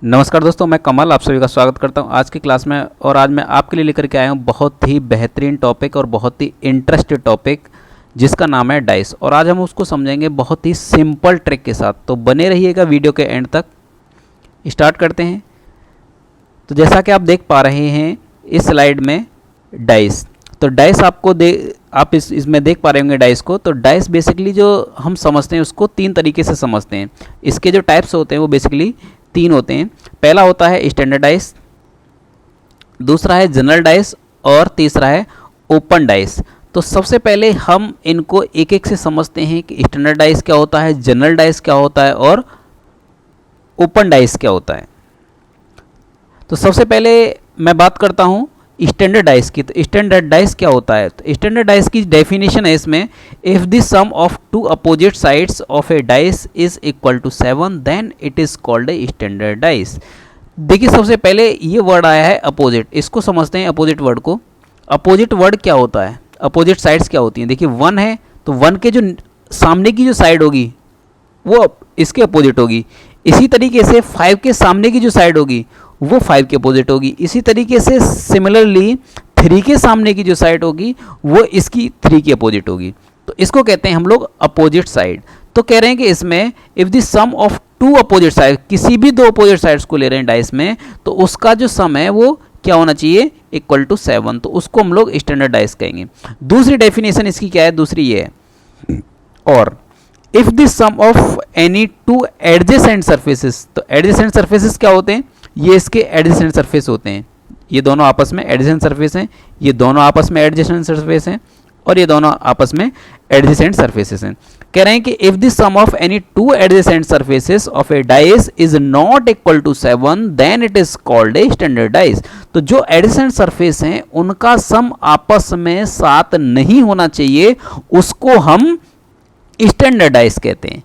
नमस्कार दोस्तों, मैं कमल आप सभी का स्वागत करता हूं आज की क्लास में। और आज मैं आपके लिए लेकर के आया हूं बहुत ही बेहतरीन टॉपिक और बहुत ही इंटरेस्टेड टॉपिक जिसका नाम है डाइस। और आज हम उसको समझेंगे बहुत ही सिंपल ट्रिक के साथ। तो बने रहिएगा वीडियो के एंड तक। स्टार्ट करते हैं। तो जैसा कि आप देख पा रहे हैं इस स्लाइड में डाइस, तो डाइस आपको आप इसमें देख पा रहे होंगे डाइस को। तो डाइस बेसिकली जो हम समझते हैं उसको तीन तरीके से समझते हैं। इसके जो टाइप्स होते हैं वो बेसिकली तीन होते हैं। पहला होता है स्टैंडर्ड डाइस, दूसरा है जनरल डाइस और तीसरा है ओपन डाइस। तो सबसे पहले हम इनको एक एक से समझते हैं कि स्टैंडर्ड डाइस क्या होता है, जनरल डाइस क्या होता है और ओपन डाइस क्या होता है। तो सबसे पहले मैं बात करता हूँ स्टैंडर्ड डाइस की। तो स्टैंडर्ड डाइस क्या होता है? तो स्टैंडर्ड डाइस की डेफिनेशन है इसमें, if the sum of two opposite sides of a dice is equal to 7 then it is called a standard dice. देखिए सबसे पहले ये वर्ड आया है अपोजिट, इसको समझते हैं अपोजिट वर्ड को। अपोजिट वर्ड क्या होता है, अपोजिट साइड्स क्या होती हैं? देखिए 1 है तो 1 के जो सामने की जो साइड होगी वो इसके अपोजिट होगी। इसी तरीके से 5 के सामने की जो साइड होगी वो 5 के अपोजिट होगी। इसी तरीके से सिमिलरली 3 के सामने की जो साइड होगी वो इसकी 3 की अपोजिट होगी। तो इसको कहते हैं हम लोग अपोजिट साइड। तो कह रहे हैं कि इसमें if the sum of two opposite side, किसी भी दो अपोजिट साइड्स को ले रहे हैं डाइस में, तो उसका जो सम है वो क्या होना चाहिए, इक्वल टू 7। तो उसको हम लोग स्टैंडर्ड डाइस कहेंगे। दूसरी डेफिनेशन इसकी क्या है, दूसरी ये है, और if the sum of any two adjacent surfaces. तो एडजेसेंट सर्फेसेस क्या होते हैं? ये इसके एडजेसेंट सरफेस होते हैं। ये दोनों आपस में एडजेसेंट सरफेस हैं, ये दोनों आपस में एडजेसेंट सरफेस हैं, और ये दोनों आपस में एडजेसेंट सरफेसेस हैं। कह रहे हैं कि if the sum of any two adjacent surfaces of a dice is not equal to 7 then it is called a standard dice. तो जो एडजेसेंट सरफेस हैं उनका सम आपस में 7 नहीं होना चाहिए, उसको हम स्टैंडर्ड डाइस कहते हैं,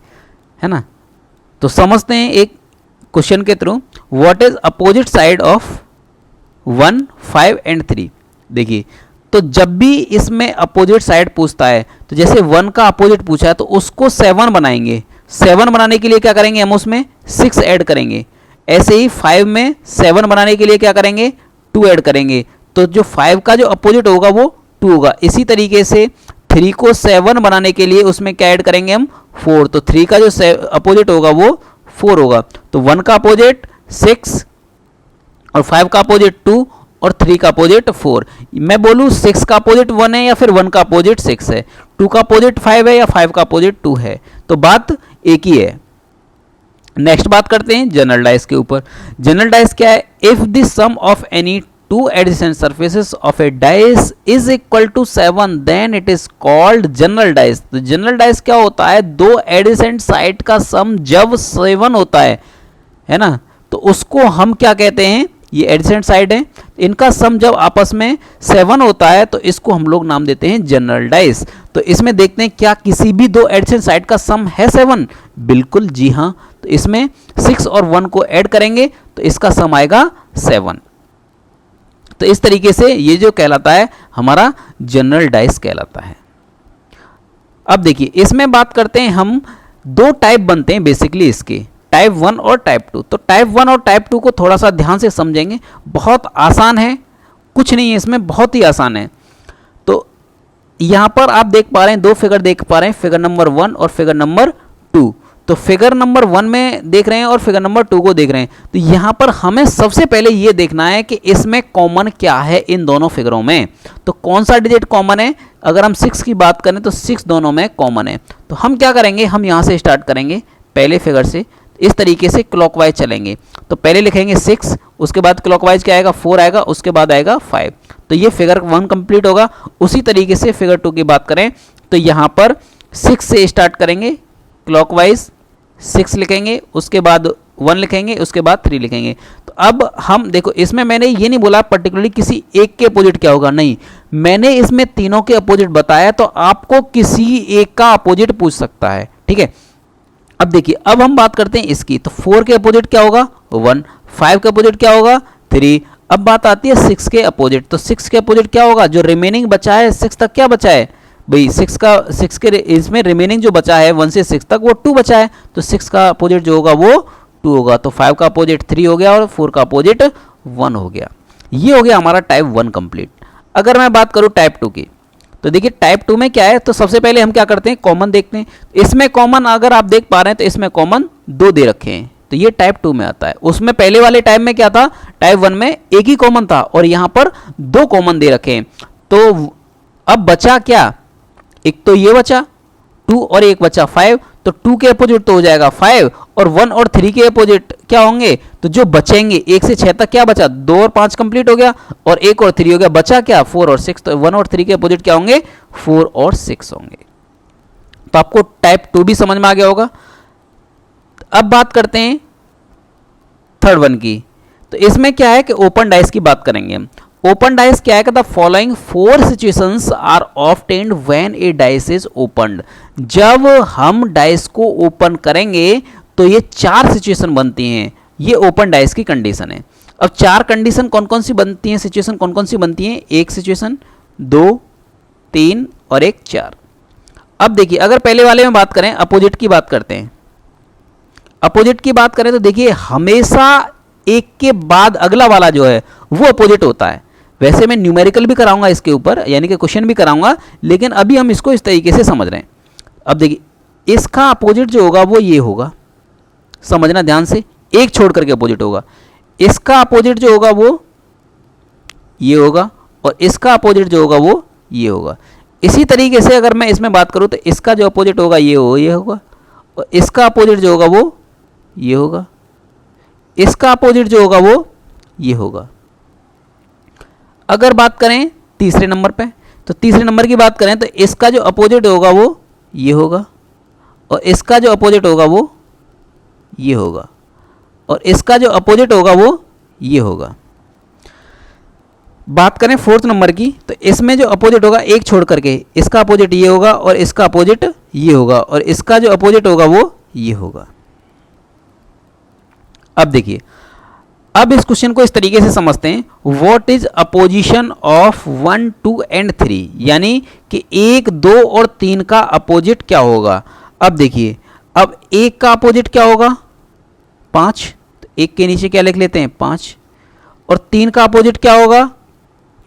है ना। तो समझते हैं एक क्वेश्चन के through, what is opposite side of 1, 5 and 3। देखिए तो जब भी इसमें अपोजिट साइड पूछता है, तो जैसे 1 का अपोजिट पूछा है तो उसको 7 बनाएंगे। 7 बनाने के लिए क्या करेंगे, हम उसमें 6 ऐड करेंगे। ऐसे ही 5 में 7 बनाने के लिए क्या करेंगे, 2 ऐड करेंगे। तो जो 5 का जो अपोजिट होगा वो 2 होगा। इसी तरीके से 3 को 7 बनाने के लिए उसमें क्या ऐड करेंगे हम, 4। तो 3 का जो अपोजिट होगा वो 4 होगा। तो 1 का अपोजिट 6 और 5 का अपोजिट 2 और 3 का अपोजिट 4। मैं बोलूँ 6 का अपोजिट 1 है या फिर 1 का अपोजिट 6 है, 2 का अपोजिट 5 है या 5 का अपोजिट 2 है, तो बात एक ही है। नेक्स्ट बात करते हैं जनरल डाइस के ऊपर। जनरल डाइस क्या है, if the sum of any two adjacent surfaces of a dice is equal to 7 then it is called general dice. तो जनरल डाइस क्या होता है, दो एडजेसेंट साइड का सम जब 7 होता है ना, तो उसको हम क्या कहते हैं, ये एडजेसेंट साइड है, इनका सम जब आपस में 7 होता है तो इसको हम लोग नाम देते हैं जनरल डाइस। तो इसमें देखते हैं क्या किसी भी दो एडजेसेंट साइड का सम है 7? बिल्कुल जी हाँ। तो इसमें 6 और 1 को ऐड करेंगे तो इसका सम आएगा 7। तो इस तरीके से ये जो कहलाता है हमारा जनरल डाइस कहलाता है। अब देखिए इसमें बात करते हैं हम, दो टाइप बनते हैं बेसिकली इसके, टाइप 1 और टाइप 2। तो टाइप 1 और टाइप 2 को थोड़ा सा ध्यान से समझेंगे, बहुत आसान है, कुछ नहीं है इसमें, बहुत ही आसान है। तो यहाँ पर आप देख पा रहे हैं, दो फिगर देख पा रहे हैं, फिगर नंबर 1 और फिगर नंबर 2। तो फिगर नंबर 1 में देख रहे हैं और फिगर नंबर 2 को देख रहे हैं। तो यहाँ पर हमें सबसे पहले ये देखना है कि इसमें कॉमन क्या है इन दोनों फिगरों में। तो कौन सा डिजिट कॉमन है? अगर हम 6 की बात करें तो 6 दोनों में कॉमन है। तो हम क्या करेंगे, हम यहाँ से स्टार्ट करेंगे पहले फिगर से, इस तरीके से क्लॉकवाइज चलेंगे। तो पहले लिखेंगे 6, उसके बाद क्लॉकवाइज क्या आएगा, 4 आएगा, उसके बाद आएगा 5। तो ये फिगर 1 कंप्लीट होगा। उसी तरीके से फिगर 2 की बात करें तो यहाँ पर 6 से स्टार्ट करेंगे, क्लॉकवाइज 6 लिखेंगे, उसके बाद 1 लिखेंगे, उसके बाद 3 लिखेंगे। तो अब हम देखो, इसमें मैंने ये नहीं बोला पर्टिकुलरली किसी एक के अपोजिट क्या होगा, नहीं, मैंने इसमें तीनों के अपोजिट बताया। तो आपको किसी एक का अपोजिट पूछ सकता है, ठीक है। अब देखिए, अब हम बात करते हैं इसकी। तो 4 के अपोजिट क्या होगा, 1, 5 के अपोजिट क्या होगा, 3। अब बात आती है 6 के अपोजिट। तो 6 के अपोजिट क्या होगा, जो रिमेनिंग बचा है 6 तक क्या बचा है भाई, 6 के इसमें रिमेनिंग जो बचा है 1 से 6 तक वो 2 बचा है। तो 6 का अपोजिट जो होगा वो 2 होगा। तो 5 का अपोजिट 3 हो गया और 4 का अपोजिट 1 हो गया। ये हो गया हमारा टाइप 1 कंप्लीट। अगर मैं बात करूँ टाइप 2 की, तो देखिए टाइप 2 में क्या है, तो सबसे पहले हम क्या करते हैं, कॉमन देखते हैं। इसमें कॉमन अगर आप देख पा रहे हैं तो इसमें कॉमन 2 दे रखे हैं, तो ये टाइप 2 में आता है। उसमें पहले वाले टाइप में क्या था, टाइप 1 में एक ही कॉमन था और यहाँ पर 2 कॉमन दे रखे हैं। तो अब बचा क्या, एक तो ये बचा 2 और एक बचा 5, तो 2 के अपोजिट तो हो जाएगा 5 और 1 और 3 के अपोजिट क्या होंगे, तो जो बचेंगे 1 से 6 तक क्या बचा, 2 और 5 कंप्लीट हो गया और 1 और 3 हो गया, बचा क्या 4 और 6, तो 1 और 3 के अपोजिट क्या होंगे, 4 और 6 होंगे। तो आपको टाइप 2 भी समझ में आ गया होगा। अब बात करते हैं थर्ड वन की, तो इसमें क्या है कि ओपन डाइस की बात करेंगे हम। ओपन डाइस क्या है कि the following 4 situations are obtained when a dice is opened. जब हम डाइस को ओपन करेंगे तो ये 4 सिचुएशन बनती हैं, ये ओपन डाइस की कंडीशन है। अब 4 कंडीशन कौन कौन सी बनती हैं, सिचुएशन कौन कौन सी बनती हैं, एक सिचुएशन, 2, 3 और एक 4। अब देखिए अगर पहले वाले में बात करें, अपोजिट की बात करते हैं। अपोजिट की बात करें तो देखिए हमेशा एक के बाद अगला वाला जो है वो अपोजिट होता है। वैसे मैं न्यूमेरिकल भी कराऊंगा इसके ऊपर, यानी कि क्वेश्चन भी कराऊंगा, लेकिन अभी हम इसको इस तरीके से समझ रहे हैं। अब देखिए इसका अपोजिट जो होगा वो ये होगा, समझना ध्यान से, एक छोड़ करके अपोजिट होगा। इसका अपोजिट जो होगा वो ये होगा और इसका अपोजिट जो होगा वो ये होगा। इसी तरीके से अगर मैं इसमें बात करूं तो इसका जो अपोजिट होगा ये होगा और इसका अपोजिट जो होगा वो ये होगा, इसका अपोजिट जो होगा वो ये होगा। अगर बात करें तीसरे नंबर पे, तो तीसरे नंबर की बात करें तो इसका जो अपोजिट होगा वो ये होगा और इसका जो अपोजिट होगा वो ये होगा और इसका जो अपोजिट होगा वो ये होगा। बात करें फोर्थ नंबर की, तो इसमें जो अपोजिट होगा एक छोड़ करके इसका अपोजिट ये होगा और इसका अपोजिट ये होगा और इसका जो अपोजिट होगा वो ये होगा। अब देखिए, अब इस क्वेश्चन को इस तरीके से समझते हैं, what is opposition of 1, 2 and 3, यानी कि 1, 2 और 3 का अपोजिट क्या होगा। अब देखिए, अब 1 का अपोजिट क्या होगा 5, तो 1 के नीचे क्या लिख लेते हैं 5, और 3 का अपोजिट क्या होगा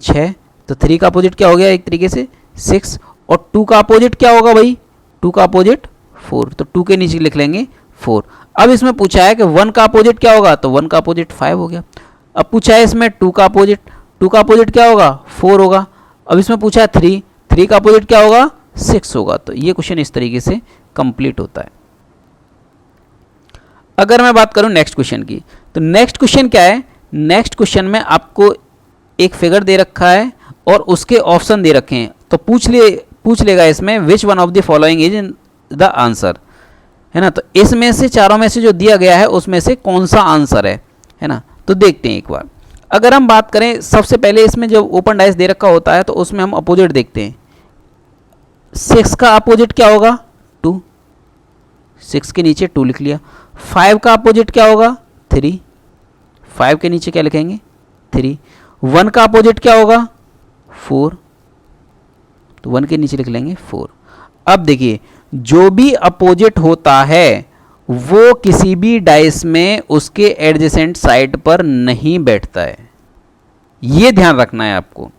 6, तो 3 का अपोजिट क्या हो गया एक तरीके से 6, और 2 का अपोजिट क्या होगा भाई, 2 का अपोजिट 4, तो 2 के नीचे लिख लेंगे 4। अब इसमें पूछा है कि 1 का अपोजिट क्या होगा, तो 1 का अपोजिट 5 हो गया। अब पूछा है इसमें 2 का अपोजिट क्या होगा 4 होगा। अब इसमें पूछा है 3 का अपोजिट क्या होगा 6 होगा। तो ये क्वेश्चन इस तरीके से कंप्लीट होता है। अगर मैं बात करूं नेक्स्ट क्वेश्चन की, तो नेक्स्ट क्वेश्चन क्या है, नेक्स्ट क्वेश्चन में आपको एक फिगर दे रखा है और उसके ऑप्शन दे रखे हैं, तो पूछ लेगा इसमें which one of the following is the answer, है ना। तो इसमें से चारों में से जो दिया गया है उसमें से कौन सा आंसर है ना। तो देखते हैं एक बार। अगर हम बात करें सबसे पहले, इसमें जब ओपन डाइस दे रखा होता है तो उसमें हम अपोजिट देखते हैं। 6 का अपोजिट क्या होगा 2, 6 के नीचे 2 लिख लिया। 5 का अपोजिट क्या होगा 3, 5 के नीचे क्या लिखेंगे 3। 1 का अपोजिट क्या होगा 4, तो 1 के नीचे लिख लेंगे 4। अब देखिए, जो भी अपोजिट होता है वो किसी भी डाइस में उसके एडजेसेंट साइड पर नहीं बैठता है, ये ध्यान रखना है आपको,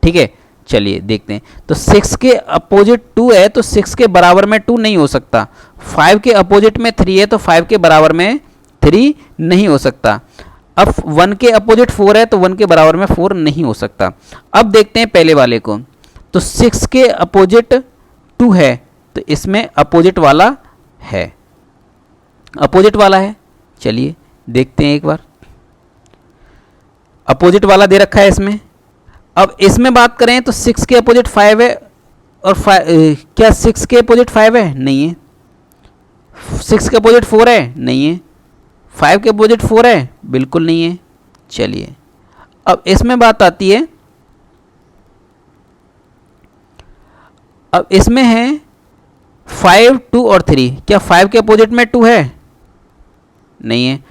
ठीक है। चलिए देखते हैं। तो 6 के अपोजिट 2 है तो 6 के बराबर में 2 नहीं हो सकता। 5 के अपोजिट में 3 है तो 5 के बराबर में 3 नहीं हो सकता। अब 1 के अपोजिट 4 है तो 1 के बराबर में 4 नहीं हो सकता। अब देखते हैं पहले वाले को, तो 6 के अपोजिट 2 है तो इसमें अपोजिट वाला है, अपोजिट वाला है। चलिए देखते हैं एक बार, अपोजिट वाला दे रखा है इसमें। अब इसमें बात करें तो 6 के अपोजिट 5 है और क्या 6 के अपोजिट 5 है, नहीं है। 6 के अपोजिट 4 है, नहीं है। 5 के अपोजिट 4 है, बिल्कुल नहीं है। चलिए अब इसमें बात आती है, अब इसमें है 5, 2 और 3, क्या 5 के अपोजिट में 2 है, नहीं है।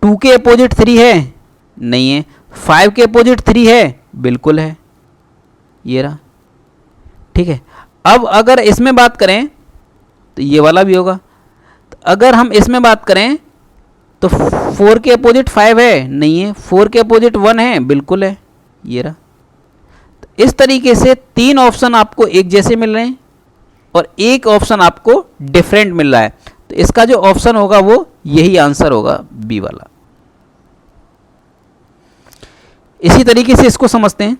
2 के अपोजिट 3 है, नहीं है। 5 के अपोजिट 3 है, बिल्कुल है, ये रहा, ठीक है। अब अगर इसमें बात करें तो ये वाला भी होगा। तो अगर हम इसमें बात करें तो 4 के अपोजिट 5 है, नहीं है। 4 के अपोजिट 1 है, बिल्कुल है, ये रहा। तो इस तरीके से 3 ऑप्शन आपको एक जैसे मिल रहे हैं और एक ऑप्शन आपको डिफरेंट मिल रहा है। तो इसका जो ऑप्शन होगा वो यही आंसर होगा, बी वाला। इसी तरीके से इसको समझते हैं।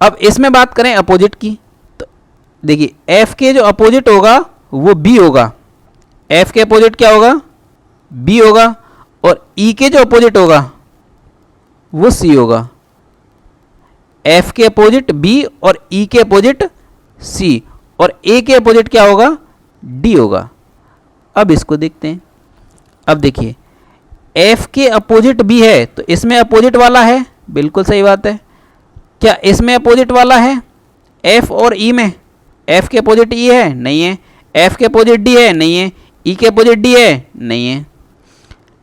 अब इसमें बात करें अपोजिट की, तो देखिए एफ के जो अपोजिट होगा वो बी होगा। एफ के अपोजिट क्या होगा? बी होगा। और ई के जो अपोजिट होगा वो सी होगा। एफ के अपोजिट बी और ई के अपोजिट सी, और ए के अपोजिट क्या होगा? डी होगा। अब इसको देखते हैं। अब देखिए एफ के अपोजिट बी है तो इसमें अपोजिट वाला है, बिल्कुल सही बात है। क्या इसमें अपोजिट वाला है? एफ और ई में एफ के अपोजिट ई है, नहीं है। एफ के अपोजिट डी है, नहीं है। ई के अपोजिट डी है, नहीं है।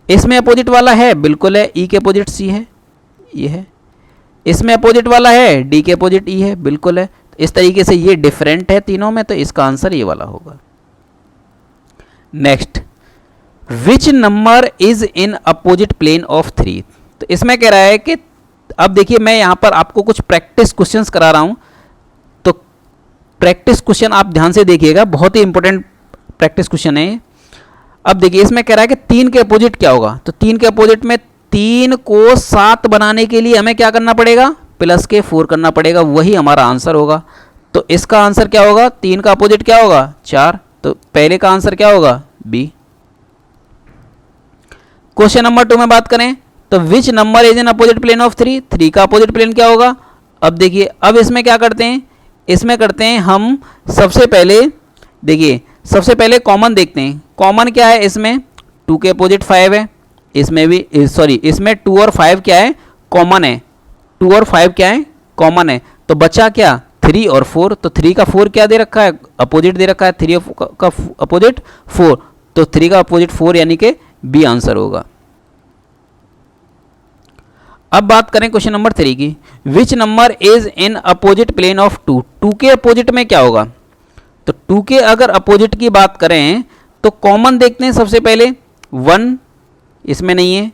इसमें अपोजिट वाला है, बिल्कुल है। ई के अपोजिट सी है, ये है। इसमें अपोजिट वाला है, डी के अपोजिट ई है, बिल्कुल है। तो इस तरीके से ये डिफरेंट है तीनों में, तो इसका आंसर ये वाला होगा। Next, which number is in opposite plane of 3। तो इसमें कह रहा है कि अब देखिए मैं यहां पर आपको कुछ प्रैक्टिस क्वेश्चंस करा रहा हूं, तो प्रैक्टिस क्वेश्चन आप ध्यान से देखिएगा, बहुत ही इंपॉर्टेंट प्रैक्टिस क्वेश्चन है। अब देखिए इसमें कह रहा है कि 3 के अपोजिट क्या होगा। तो 3 के अपोजिट में 3 को 7 बनाने के लिए हमें क्या करना पड़ेगा? प्लस के 4 करना पड़ेगा, वही हमारा आंसर होगा। तो इसका आंसर क्या होगा? 3 का अपोजिट क्या होगा? 4। तो पहले का आंसर क्या होगा? बी। क्वेश्चन नंबर 2 में बात करें तो which number is in opposite plane of 3। 3 का अपोजिट प्लेन क्या होगा? अब देखिए अब इसमें क्या करते हैं, इसमें करते हैं हम सबसे पहले, देखिए सबसे पहले कॉमन देखते हैं। कॉमन क्या है इसमें? 2 के अपोजिट 5 है, इसमें भी सॉरी इसमें 2 और 5 क्या है? कॉमन है। 2 और 5 क्या है? कॉमन है। तो बचा क्या? 3 और 4। तो 3 का 4 क्या दे रखा है? अपोजिट दे रखा है। 3 का अपोजिट 4, तो 3 का अपोजिट 4 यानी कि बी आंसर होगा। अब बात करें क्वेश्चन नंबर 3 की, which number is in opposite plane of 2। 2 के अपोजिट में क्या होगा? तो 2 के अगर अपोजिट की बात करें तो कॉमन देखते हैं सबसे पहले। 1 इसमें नहीं है,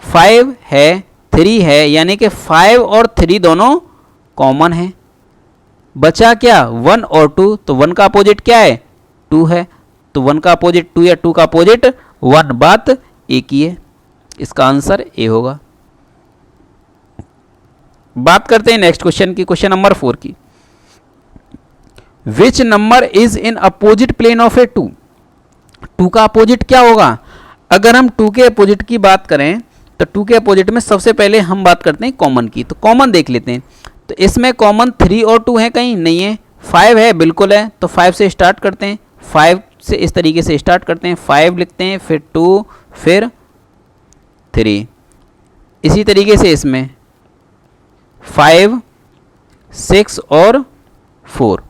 5 है, 3 है, यानी कि 5 और 3 दोनों कॉमन है। बचा क्या? 1 और 2। तो 1 का अपोजिट क्या है? 2 है। तो 1 का अपोजिट 2 या 2 का अपोजिट 1, बात एक ही है। इसका आंसर ए होगा। बात करते हैं नेक्स्ट क्वेश्चन की, क्वेश्चन नंबर 4 की, which number is in opposite plane of a 2। 2 का अपोजिट क्या होगा? अगर हम 2 के अपोजिट की बात करें तो 2 के अपोजिट में सबसे पहले हम बात करते हैं कॉमन की। तो कॉमन देख लेते हैं। तो इसमें कॉमन 3 और 2 है, कहीं नहीं है। 5 है, बिल्कुल है। तो 5 से स्टार्ट करते हैं, 5 से इस तरीके से स्टार्ट करते हैं। 5 लिखते हैं, फिर 2, फिर 3। इसी तरीके से इसमें 5, 6 और 4,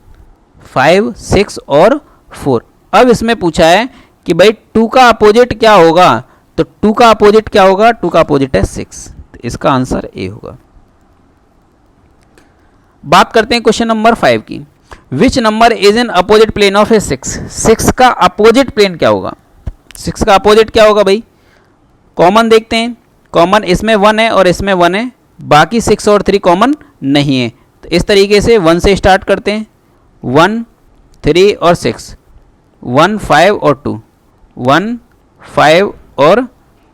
5, 6 और 4। अब इसमें पूछा है कि भाई 2 का अपोजिट क्या होगा? तो 2 का अपोजिट क्या होगा? 2 का अपोजिट है 6। तो इसका आंसर ए होगा। बात करते हैं क्वेश्चन नंबर 5 की, which number is in opposite plane of a 6। 6 का अपोजिट प्लेन क्या होगा? 6 का अपोजिट क्या होगा भाई? कॉमन देखते हैं। कॉमन इसमें 1 है और इसमें 1 है, बाकी 6 और 3 कॉमन नहीं है। तो इस तरीके से 1 से स्टार्ट करते हैं। 1, 3 और 6, 1, 5 और 2, 1, 5 और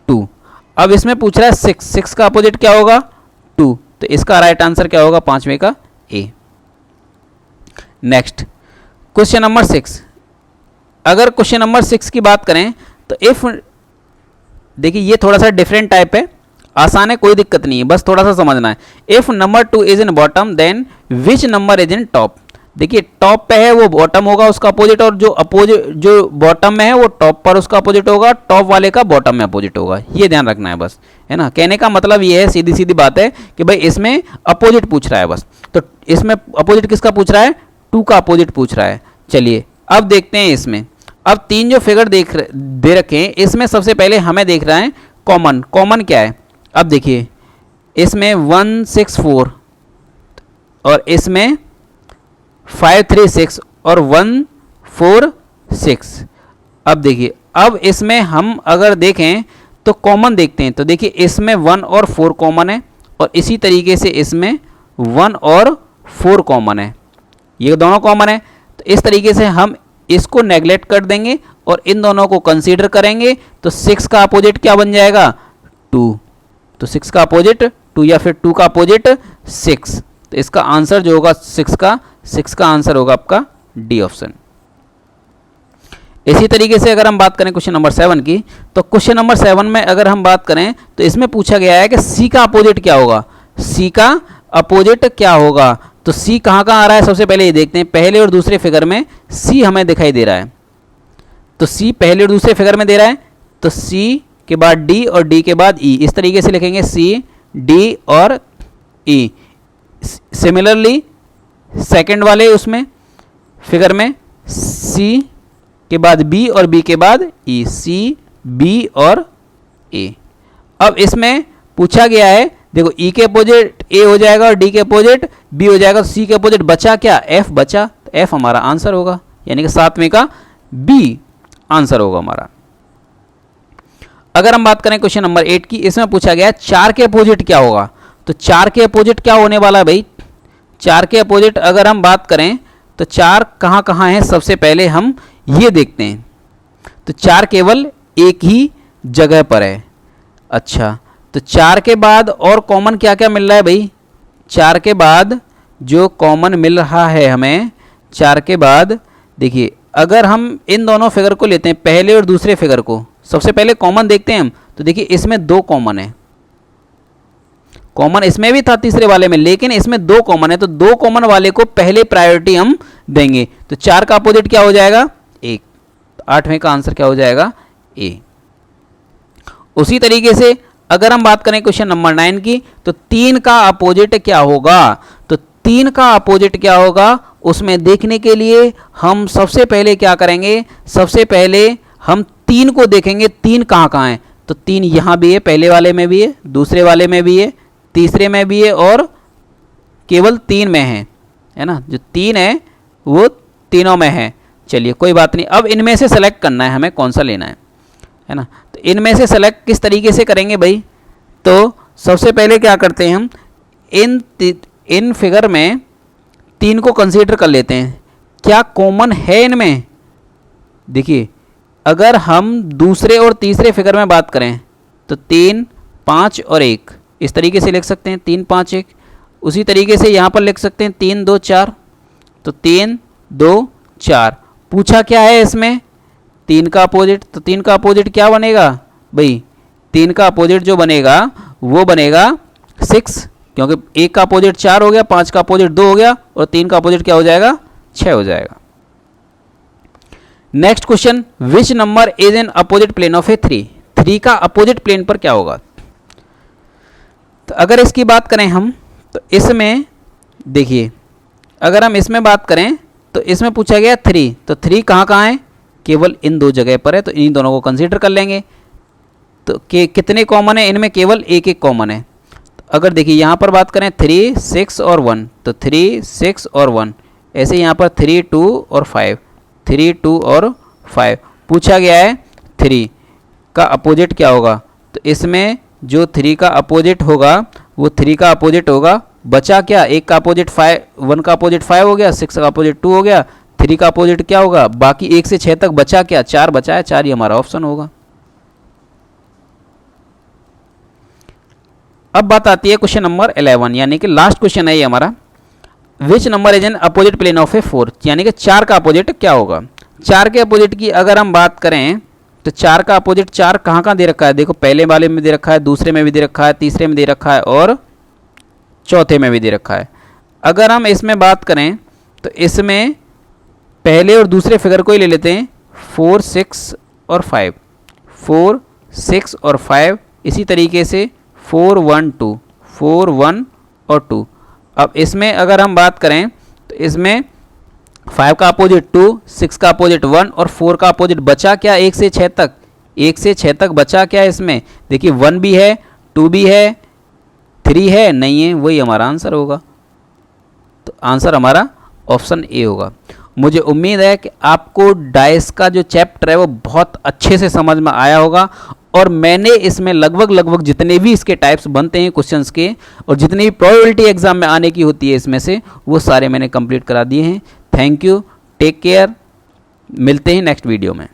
2। अब इसमें पूछ रहा है 6, 6 का अपोजिट क्या होगा? 2। तो इसका राइट आंसर क्या होगा? 5वें का ए। Next question number 6। अगर क्वेश्चन नंबर 6 की बात करें तो इफ, देखिए ये थोड़ा सा डिफरेंट टाइप है, आसान है, कोई दिक्कत नहीं है, बस थोड़ा सा समझना है। If number 2 is in bottom then which number is in top. देखिए टॉप पे है वो बॉटम होगा उसका अपोजिट, और जो बॉटम में है वो टॉप पर उसका अपोजिट होगा, टॉप वाले का बॉटम में अपोजिट होगा। ये ध्यान रखना है बस, है ना। कहने का मतलब ये है, सीधी सीधी बात है कि भाई इसमें अपोजिट पूछ रहा है बस। तो इसमें अपोजिट किसका पूछ रहा है? 2 का अपोजिट पूछ रहा है। चलिए अब देखते हैं इसमें। अब 3 जो फिगर दे रखे हैं इसमें सबसे पहले हमें देख रहा है कॉमन। कॉमन क्या है? अब देखिए इसमें 1, 6, 4 और इसमें 5, 3, 6 और 1, 4, 6। अब देखिए अब इसमें हम अगर देखें तो कॉमन देखते हैं, तो देखिए इसमें 1 और 4 कॉमन है और इसी तरीके से इसमें 1 और 4 कॉमन है, ये दोनों कॉमन है। तो इस तरीके से हम इसको नेगलेक्ट कर देंगे और इन दोनों को कंसीडर करेंगे। तो 6 का अपोजिट क्या बन जाएगा 2, तो 6 का अपोजिट 2 या फिर 2 का अपोजिट 6। तो इसका आंसर जो होगा 6 का आंसर होगा आपका डी ऑप्शन। इसी तरीके से अगर हम बात करें क्वेश्चन नंबर 7 की, तो क्वेश्चन नंबर 7 में अगर हम बात करें तो इसमें पूछा गया है कि सी का अपोजिट क्या होगा, सी का अपोजिट क्या होगा। तो सी कहाँ कहाँ आ रहा है, सबसे पहले ये देखते हैं। पहले और दूसरे फिगर में सी हमें दिखाई दे रहा है, तो सी पहले और दूसरे फिगर में दे रहा है, तो सी के बाद डी और डी के बाद ई, इस तरीके से लिखेंगे सी डी और ई। सिमिलरली सेकंड वाले उसमें फिगर में सी के बाद बी और बी के बाद ई, सी बी और ए। अब इसमें पूछा गया है, देखो ई के अपोजिट ए हो जाएगा और डी के अपोजिट बी हो जाएगा, तो सी के अपोजिट बचा क्या, एफ बचा, तो एफ हमारा आंसर होगा, यानी कि 7वें का बी आंसर होगा हमारा। अगर हम बात करें क्वेश्चन नंबर 8 की, इसमें पूछा गया है 4 के अपोजिट क्या होगा। तो 4 के अपोजिट क्या होने वाला है भाई, 4 के अपोजिट अगर हम बात करें तो 4 कहाँ कहाँ है, सबसे पहले हम ये देखते हैं। तो 4 केवल एक ही जगह पर है। अच्छा, तो 4 के बाद और कॉमन क्या क्या मिल रहा है भाई, 4 के बाद जो कॉमन मिल रहा है हमें, 4 के बाद देखिए अगर हम इन दोनों फिगर को लेते हैं, पहले और दूसरे फिगर को, सबसे पहले कॉमन देखते हैं हम। तो देखिए इसमें 2 कॉमन है, कॉमन इसमें भी था तीसरे वाले में, लेकिन इसमें 2 कॉमन है, तो 2 कॉमन वाले को पहले प्रायोरिटी हम देंगे। तो 4 का अपोजिट क्या हो जाएगा 1, तो 8वें का आंसर क्या हो जाएगा ए। उसी तरीके से अगर हम बात करें क्वेश्चन नंबर 9 की, तो 3 का अपोजिट क्या होगा। तो 3 का अपोजिट क्या होगा, उसमें देखने के लिए हम सबसे पहले क्या करेंगे, सबसे पहले हम 3 को देखेंगे, 3 कहाँ कहाँ है। तो 3 यहाँ भी है, पहले वाले में भी है, दूसरे वाले में भी है, तीसरे में भी है और केवल 3 में है ना, जो 3 है वो तीनों में है। चलिए कोई बात नहीं, अब इनमें से सेलेक्ट करना है हमें, कौन सा लेना है ना। तो इनमें से सेलेक्ट किस तरीके से करेंगे भाई, तो सबसे पहले क्या करते हैं हम, इन फिगर में 3 को कंसीडर कर लेते हैं, क्या कॉमन है इनमें। देखिए अगर हम दूसरे और तीसरे फिगर में बात करें तो 3 5 और 1 इस तरीके से लिख सकते हैं, 3 5 1। उसी तरीके से यहाँ पर लिख सकते हैं 3 2 4, तो 3 2 4। पूछा क्या है इसमें 3 का अपोजिट, तो 3 का अपोजिट क्या बनेगा भाई, 3 का अपोजिट जो बनेगा वो बनेगा 6, क्योंकि 1 का अपोजिट 4 हो गया, 5 का अपोजिट 2 हो गया और 3 का अपोजिट क्या हो जाएगा 6 हो जाएगा। Next question, which number is an opposite plane of a 3। 3 का अपोजिट प्लेन पर क्या होगा। तो अगर इसकी बात करें हम, तो इसमें देखिए अगर हम इसमें बात करें तो इसमें पूछा गया 3, तो 3 कहाँ कहाँ है, केवल इन 2 जगह पर है, तो इन दोनों को कंसीडर कर लेंगे। तो कितने कॉमन है इनमें, केवल एक एक कॉमन है। तो अगर देखिए यहाँ पर बात करें 3 6 और 1, तो 3 6 और 1, ऐसे यहाँ पर 3 2 और 5, 3 2 और 5। पूछा गया है 3 का अपोजिट क्या होगा, तो इसमें जो 3 का अपोजिट होगा वो 3 का अपोजिट होगा, बचा क्या, 1 का अपोजिट 5, 1 का अपोजिट 5 हो गया, 6 का अपोजिट 2 हो गया, 3 का अपोजिट क्या होगा, बाकी 1 से 6 तक बचा क्या, 4 बचा है, 4 ही हमारा ऑप्शन होगा। अब बात आती है क्वेश्चन नंबर 11, यानी कि लास्ट क्वेश्चन है ये हमारा। Which number is an opposite plane of a 4, यानी कि 4 का अपोजिट क्या होगा। 4 के अपोजिट की अगर हम बात करें तो 4 का अपोजिट 4 कहाँ कहाँ दे रखा है, देखो पहले वाले में दे रखा है, दूसरे में भी दे रखा है, तीसरे में दे रखा है और चौथे में भी दे रखा है। अगर हम इसमें बात करें तो इसमें पहले और दूसरे फिगर को ही ले लेते हैं, 4 6 और 5, 4 6 और 5, इसी तरीके से 4 1 2, 4 1 और 2। अब इसमें अगर हम बात करें तो इसमें 5 का अपोजिट 2, 6 का अपोजिट 1 और 4 का अपोजिट बचा क्या 1 से 6 तक, 1 से 6 तक बचा क्या है इसमें, देखिए 1 भी है, 2 भी है, 3 है, नहीं है, वही हमारा आंसर होगा। तो आंसर हमारा ऑप्शन ए होगा। मुझे उम्मीद है कि आपको डाइस का जो चैप्टर है वो बहुत अच्छे से समझ में आया होगा, और मैंने इसमें लगभग जितने भी इसके टाइप्स बनते हैं क्वेश्चंस के, और जितनी भी प्रोबेबिलिटी एग्जाम में आने की होती है इसमें से, वो सारे मैंने कंप्लीट करा दिए हैं। थैंक यू, टेक केयर, मिलते हैं नेक्स्ट वीडियो में।